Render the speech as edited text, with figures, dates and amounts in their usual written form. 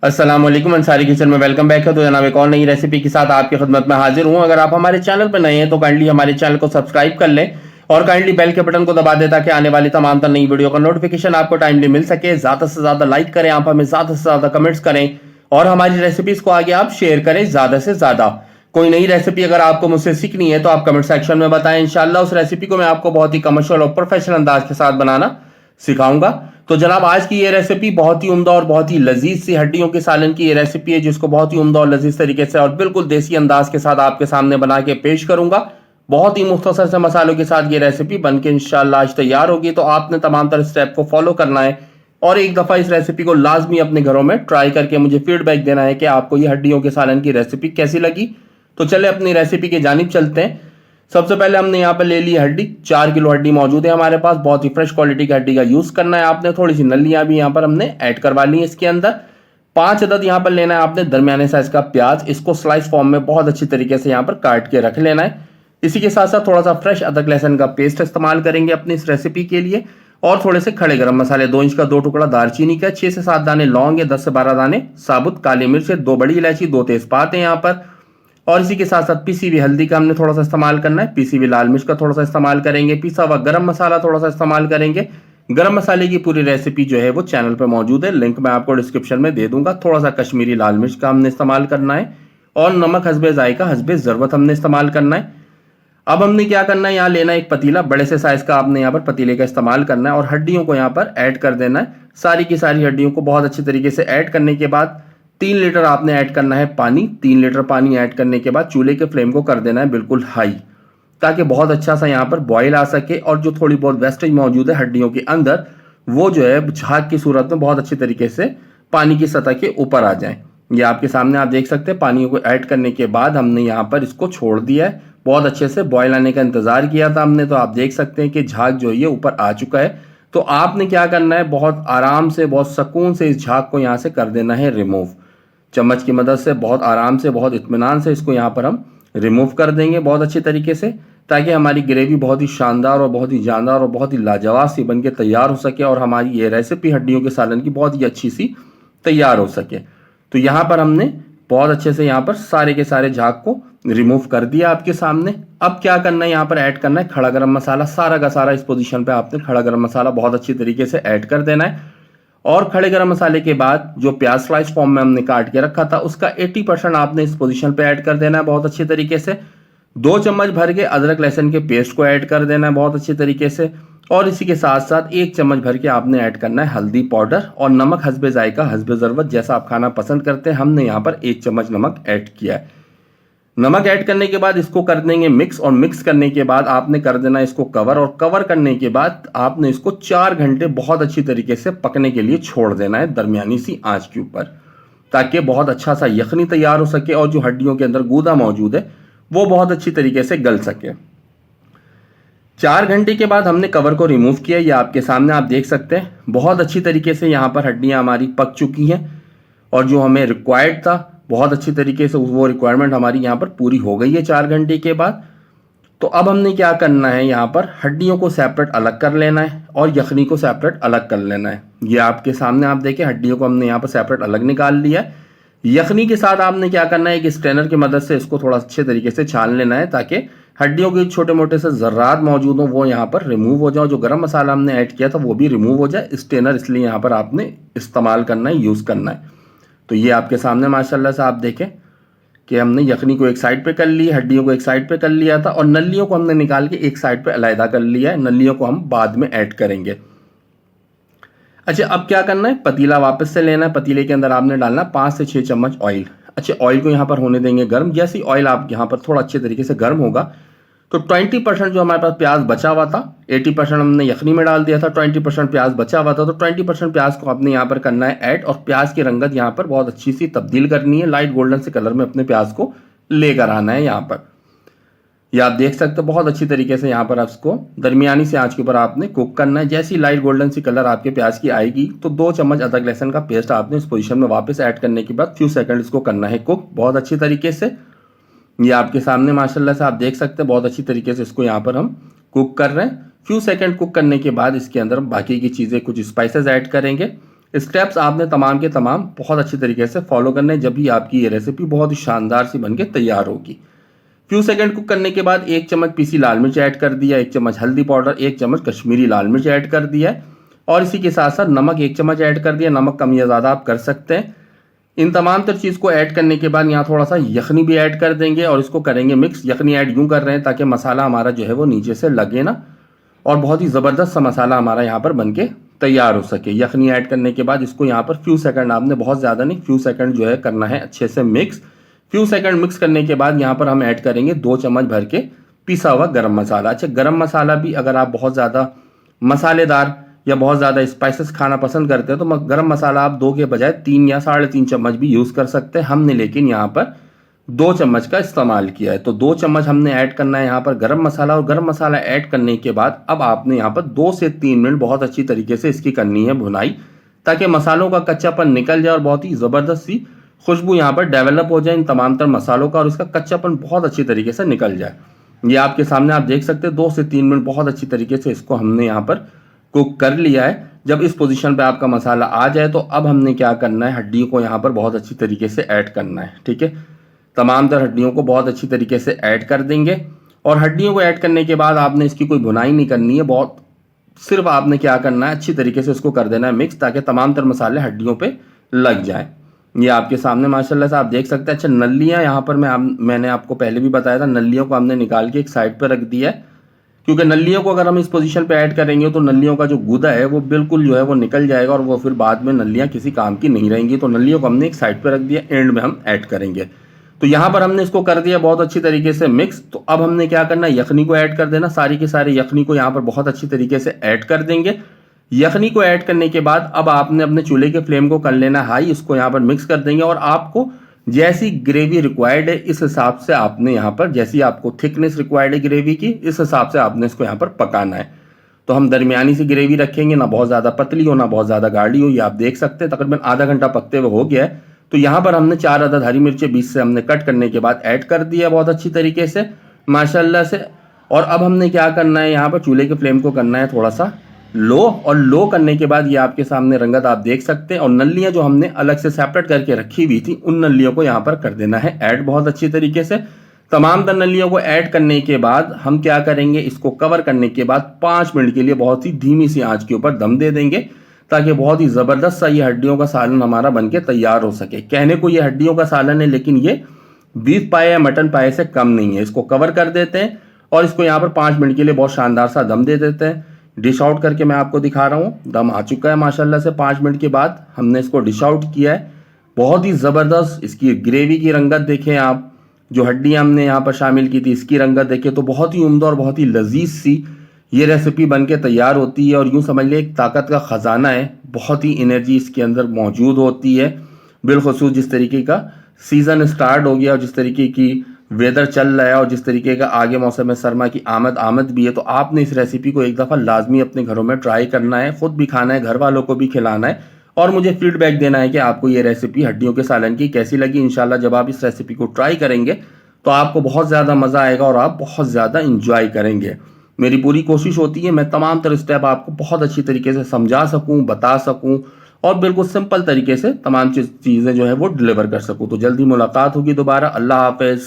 अस्सलाम वालेकुम अंसारी किचन में वेलकम बैक है। तो जनाब एक और नई रेसिपी के साथ आपकी खिदमत में हाजिर हूं। अगर आप हमारे चैनल पर नए हैं तो काइंडली हमारे चैनल को सब्सक्राइब कर लें और काइंडली बेल के बटन को दबा दें ताकि आने वाली तमाम तर नई वीडियो का नोटिफिकेशन आपको टाइमली मिल सके। ज्यादा से ज्यादा लाइक करें, आप हमें ज्यादा से ज्यादा कमेंट्स करें और हमारी रेसिपीज को आगे आप शेयर करें ज्यादा से ज्यादा। कोई नई रेसिपी अगर आपको मुझसे सीखनी है तो आप कमेंट सेक्शन में बताएं। इंशाल्लाह उस रेसिपी को मैं आपको बहुत ही कमर्शियल और प्रोफेशनल अंदाज के साथ बनाना सिखाऊंगा। तो जनाब आज की ये रेसिपी बहुत ही उम्दा और बहुत ही लजीज सी हड्डियों के सालन की ये रेसिपी है, जिसको बहुत ही उम्दा और लजीज तरीके से और बिल्कुल देसी अंदाज के साथ आपके सामने बना के पेश करूंगा। बहुत ही मुख्तसर से मसालों के साथ ये रेसिपी बनके इंशाल्लाह आज तैयार होगी। तो आपने तमाम तरह स्टेप को फॉलो करना है और एक दफा इस रेसिपी को लाजमी अपने घरों में ट्राई करके मुझे फीडबैक देना है कि आपको ये हड्डियों के सालन की रेसिपी कैसी लगी। तो चले अपनी रेसिपी की जानिब चलते हैं। सबसे पहले हमने यहाँ पर ले ली हड्डी। 4 किलो हड्डी मौजूद है हमारे पास। बहुत ही फ्रेश क्वालिटी की हड्डी का यूज करना है आपने। थोड़ी सी नलियां भी यहाँ पर हमने ऐड करवा ली है इसके अंदर। 5 अदद यहाँ पर लेना है आपने दरमियाने साइज का प्याज। इसको स्लाइस फॉर्म में बहुत अच्छी तरीके से यहाँ पर काट के रख लेना है। इसी के साथ साथ थोड़ा सा फ्रेश अदरक लहसुन का पेस्ट इस्तेमाल करेंगे अपनी इस रेसिपी के लिए। और थोड़े से खड़े गरम मसाले, 2 इंच का 2 टुकड़ा दालचीनी का, 6 से 7 दाने लौंग या 10 से 12 दाने साबुत काली मिर्च, 2 बड़ी इलायची, 2 तेजपात है यहाँ पर। और इसी के साथ साथ पीसी हुई हल्दी का हमने थोड़ा सा इस्तेमाल करना है। पीसी हुई लाल मिर्च का थोड़ा सा इस्तेमाल करेंगे। पिसा हुआ गरम मसाला थोड़ा सा इस्तेमाल करेंगे। गरम मसाले की पूरी रेसिपी जो है वो चैनल पर मौजूद है, लिंक मैं आपको डिस्क्रिप्शन में दे दूंगा। थोड़ा सा कश्मीरी लाल मिर्च का हमने इस्तेमाल करना है और नमक हस्बे जायका हस्बे जरूरत हमने इस्तेमाल करना है। अब हमने क्या करना है, यहाँ लेना है एक पतीला। बड़े से साइज का आपने यहाँ पर पतीले का इस्तेमाल करना है और हड्डियों को यहाँ पर ऐड कर देना है। सारी की सारी हड्डियों को बहुत अच्छी तरीके से ऐड करने के बाद 3 लीटर आपने ऐड करना है पानी। 3 लीटर पानी ऐड करने के बाद चूल्हे के फ्लेम को कर देना है बिल्कुल हाई, ताकि बहुत अच्छा सा यहाँ पर बॉयल आ सके और जो थोड़ी बहुत वेस्टेज मौजूद है हड्डियों के अंदर वो जो है झाग की सूरत में बहुत अच्छी तरीके से पानी की सतह के ऊपर आ जाए। ये आपके सामने आप देख सकते हैं। पानी को ऐड करने के बाद हमने यहाँ पर इसको छोड़ दिया है। बहुत अच्छे से बॉयल आने का इंतजार किया था हमने। तो आप देख सकते हैं कि झाग जो है ऊपर आ चुका है। तो आपने क्या करना है, बहुत आराम से बहुत सुकून से इस झाग को यहाँ से कर देना है रिमूव। चम्मच की मदद से बहुत आराम से बहुत इत्मीनान से इसको यहाँ पर हम रिमूव कर देंगे बहुत अच्छी तरीके से, ताकि हमारी ग्रेवी बहुत ही शानदार और बहुत ही जानदार और बहुत ही लाजवाब सी बनके तैयार हो सके और हमारी ये रेसिपी हड्डियों के सालन की बहुत ही अच्छी सी तैयार हो सके। तो यहाँ पर हमने बहुत अच्छे से यहाँ पर सारे के सारे झाग को रिमूव कर दिया आपके सामने। अब क्या करना है, यहाँ पर ऐड करना है खड़ा गरम मसाला। सारा का सारा इस पोजीशन पे आपने खड़ा गरम मसाला बहुत अच्छी तरीके से ऐड कर देना है। और खड़े गरम मसाले के बाद जो प्याज स्लाइस फॉर्म में हमने काट के रखा था उसका 80% आपने इस पोजीशन पे ऐड कर देना है बहुत अच्छी तरीके से। 2 चम्मच भर के अदरक लहसुन के पेस्ट को ऐड कर देना है बहुत अच्छी तरीके से। और इसी के साथ साथ 1 चम्मच भर के आपने ऐड करना है हल्दी पाउडर और नमक हस्बे जायका हस्बे जरूरत, जैसा आप खाना पसंद करते हैं। हमने यहाँ पर 1 चम्मच नमक ऐड किया है। नमक ऐड करने के बाद इसको कर देंगे मिक्स और मिक्स करने के बाद आपने कर देना इसको कवर और कवर करने के बाद आपने इसको 4 घंटे बहुत अच्छी तरीके से पकने के लिए छोड़ देना है दरमियानी सी आंच के ऊपर, ताकि बहुत अच्छा सा यखनी तैयार हो सके और जो हड्डियों के अंदर गूदा मौजूद है वो बहुत अच्छी तरीके से गल सके। 4 घंटे के बाद हमने कवर को रिमूव किया। ये आपके सामने आप देख सकते हैं बहुत अच्छी तरीके से यहाँ पर हड्डियाँ हमारी पक चुकी हैं और जो हमें रिक्वायर्ड था बहुत अच्छी तरीके से वो रिक्वायरमेंट हमारी यहाँ पर पूरी हो गई है 4 घंटे के बाद। तो अब हमने क्या करना है, यहाँ पर हड्डियों को सेपरेट अलग कर लेना है और यखनी को सेपरेट अलग कर लेना है। ये आपके सामने आप देखें हड्डियों को हमने यहाँ पर सेपरेट अलग निकाल लिया है। यखनी के साथ आपने क्या करना है, एक स्ट्रेनर की मदद से इसको थोड़ा अच्छे तरीके से छान लेना है ताकि हड्डियों के छोटे मोटे से जर्रात मौजूद हो वो यहाँ पर रिमूव हो जाए। जो गरम मसाला हमने ऐड किया था वो भी रिमूव हो जाए। स्ट्रेनर इसलिए यहाँ पर आपने इस्तेमाल करना है, यूज़ करना है। तो ये आपके सामने माशाल्लाह से आप देखें कि हमने यखनी को एक साइड पे कर ली, हड्डियों को एक साइड पे कर लिया था और नलियों को हमने निकाल के एक साइड पे अलहदा कर लिया है। नलियों को हम बाद में ऐड करेंगे। अच्छा, अब क्या करना है, पतीला वापस से लेना है। पतीले के अंदर आपने डालना 5 से 6 चम्मच ऑयल। अच्छा, ऑयल को यहाँ पर होने देंगे गर्म। जैसे ही ऑयल आप यहाँ पर थोड़ा अच्छे तरीके से गर्म होगा तो 20% जो हमारे पास प्याज बचा हुआ था, 80% हमने यखनी में डाल दिया था, 20% प्याज बचा हुआ था। तो 20% प्याज को आपने यहाँ पर करना है ऐड और प्याज की रंगत यहाँ पर बहुत अच्छी सी तब्दील करनी है। लाइट गोल्डन से कलर में अपने प्याज को लेकर आना है यहाँ पर। ये आप देख सकते हो बहुत अच्छी तरीके से यहाँ पर आप इसको दरमियानी से आंच के ऊपर आपने कुक करना है। जैसी लाइट गोल्डन सी कलर आपके प्याज की आएगी तो 2 चम्मच अदरक लहसुन का पेस्ट आपने इस पोजीशन में वापस ऐड करने के बाद फ्यू सेकंड इसको करना है कुक बहुत अच्छी तरीके से। ये आपके सामने माशाल्लाह से आप देख सकते हैं बहुत अच्छी तरीके से इसको यहाँ पर हम कुक कर रहे हैं। फ्यू सेकंड कुक करने के बाद इसके अंदर बाकी की चीज़ें कुछ स्पाइसेस ऐड करेंगे। स्टेप्स आपने तमाम के तमाम बहुत अच्छी तरीके से फॉलो करने, जब भी आपकी ये रेसिपी बहुत ही शानदार सी बनके तैयार होगी। फ्यू सेकंड कुक करने के बाद 1 चम्मच पीसी लाल मिर्च ऐड कर दिया, 1 चम्मच हल्दी पाउडर, 1 चम्मच कश्मीरी लाल मिर्च ऐड कर दिया और इसी के साथ साथ नमक 1 चम्मच ऐड कर दिया। नमक कम या ज़्यादा आप कर सकते हैं। इन तमाम तर चीज़ को ऐड करने के बाद यहाँ थोड़ा सा यखनी भी ऐड कर देंगे और इसको करेंगे मिक्स। यखनी ऐड यूँ कर रहे हैं ताकि मसाला हमारा जो है वो नीचे से लगे ना और बहुत ही ज़बरदस्त सा मसाला हमारा यहाँ पर बनके तैयार हो सके। यखनी ऐड करने के बाद इसको यहाँ पर फ्यू सेकंड, आपने बहुत ज़्यादा नहीं, फ्यू सेकंड जो है करना है अच्छे से मिक्स। फ्यू सेकंड मिक्स करने के बाद यहाँ पर हम ऐड करेंगे 2 चम्मच भर के पिसा हुआ गरम मसाला। अच्छा, गरम मसाला भी अगर आप बहुत ज़्यादा मसालेदार या बहुत ज़्यादा स्पाइसेस खाना पसंद करते हैं तो गरम मसाला आप 2 के बजाय 3 या 3.5 चम्मच भी यूज़ कर सकते हैं। हमने लेकिन यहाँ पर 2 चम्मच का इस्तेमाल किया है, तो 2 चम्मच हमने ऐड करना है यहाँ पर गरम मसाला। और गरम मसाला ऐड करने के बाद अब आपने यहाँ पर 2 से 3 मिनट बहुत अच्छी तरीके से इसकी करनी है भुनाई, ताकि मसालों का कच्चापन निकल जाए और बहुत ही ज़बरदस्त सी खुशबू यहाँ पर डेवलप हो जाए इन तमाम तर मसालों का और इसका कच्चापन बहुत अच्छी तरीके से निकल जाए। ये आपके सामने आप देख सकते हैं 2 से 3 मिनट बहुत अच्छी तरीके से इसको हमने यहाँ पर कुक कर लिया है। जब इस पोजीशन पे आपका मसाला आ जाए तो अब हमने क्या करना है, हड्डियों को यहाँ पर बहुत अच्छी तरीके से ऐड करना है। ठीक है, तमाम तर हड्डियों को बहुत अच्छी तरीके से ऐड कर देंगे और हड्डियों को ऐड करने के बाद आपने इसकी कोई भुनाई नहीं करनी है, बहुत सिर्फ आपने क्या करना है, अच्छी तरीके से इसको कर देना है मिक्स, ताकि तमाम तर मसाले हड्डियों पे लग जाएं। ये आपके सामने माशाल्लाह से आप देख सकते हैं। अच्छा, नलियाँ यहाँ पर मैंने आपको पहले भी बताया था, नलियों को हमने निकाल के एक साइड पर रख दिया है, क्योंकि नलियों को अगर हम इस पोजीशन पे ऐड करेंगे तो नलियों का जो गुदा है वो बिल्कुल जो है वो निकल जाएगा और वो फिर बाद में नलियाँ किसी काम की नहीं रहेंगी। तो नलियों को हमने एक साइड पे रख दिया, एंड में हम ऐड करेंगे। तो यहाँ पर हमने इसको कर दिया बहुत अच्छी तरीके से मिक्स। तो अब हमने क्या करना है, यखनी को ऐड कर देना। सारी के सारे यखनी को यहाँ पर बहुत अच्छी तरीके से ऐड कर देंगे। यखनी को ऐड करने के बाद अब आपने अपने चूल्हे के फ्लेम को कर लेना हाई, इसको यहाँ पर मिक्स कर देंगे और आपको जैसी ग्रेवी रिक्वायर्ड है इस हिसाब से आपने यहाँ पर, जैसी आपको थिकनेस रिक्वायर्ड है ग्रेवी की, इस हिसाब से आपने इसको यहाँ पर पकाना है। तो हम दरमियानी सी ग्रेवी रखेंगे, ना बहुत ज़्यादा पतली हो ना बहुत ज़्यादा गाढ़ी हो। ये आप देख सकते हैं तकरीबन आधा घंटा पकते हुए हो गया है। तो यहाँ पर हमने 4 अदद हरी मिर्चें बीच से हमने कट करने के बाद ऐड कर दिया बहुत अच्छी तरीके से माशाल्लाह से। और अब हमने क्या करना है, यहाँ पर चूल्हे के फ्लेम को करना है थोड़ा सा लो, और लो करने के बाद ये आपके सामने रंगत आप देख सकते हैं। और नलियाँ जो हमने अलग से सेपरेट करके रखी हुई थी उन नलियों को यहाँ पर कर देना है ऐड बहुत अच्छी तरीके से। तमाम तर नलियों को ऐड करने के बाद हम क्या करेंगे, इसको कवर करने के बाद 5 मिनट के लिए बहुत ही धीमी सी आंच के ऊपर दम दे देंगे, ताकि बहुत ही ज़बरदस्त सा ये हड्डियों का सालन हमारा बनके तैयार हो सके। कहने को ये हड्डियों का सालन है, लेकिन ये बीफ पाए या मटन पाए से कम नहीं है। इसको कवर कर देते हैं और इसको यहाँ पर 5 मिनट के लिए बहुत शानदार सा दम दे देते हैं। डिश आउट करके मैं आपको दिखा रहा हूँ, दम आ चुका है माशाल्लाह से। 5 मिनट के बाद हमने इसको डिश आउट किया है। बहुत ही ज़बरदस्त इसकी ग्रेवी की रंगत देखें आप, जो हड्डियाँ हमने यहाँ पर शामिल की थी इसकी रंगत देखें तो बहुत ही उम्दा और बहुत ही लजीज सी ये रेसिपी बनके तैयार होती है। और यूँ समझ लें एक ताकत का ख़जाना है, बहुत ही एनर्जी इसके अंदर मौजूद होती है। बिलखसूस जिस तरीके का सीज़न स्टार्ट हो गया और जिस तरीके की वेदर चल रहा है और जिस तरीके का आगे मौसम सरमा की आमद भी है, तो आपने इस रेसिपी को एक दफ़ा लाजमी अपने घरों में ट्राई करना है, ख़ुद भी खाना है, घर वालों को भी खिलाना है और मुझे फीडबैक देना है कि आपको ये रेसिपी हड्डियों के सालन की कैसी लगी। इंशाल्लाह जब आप इस रेसिपी को ट्राई करेंगे तो आपको बहुत ज़्यादा मज़ा आएगा और आप बहुत ज़्यादा इंजॉय करेंगे। मेरी पूरी कोशिश होती है मैं तमाम तरह स्टेप आपको बहुत अच्छी तरीके से समझा सकूं, बता सकूं और बिल्कुल सिंपल तरीके से तमाम चीज़ें जो है वो डिलीवर कर सकूं। तो जल्दी मुलाकात होगी दोबारा। अल्लाह हाफ़िज़।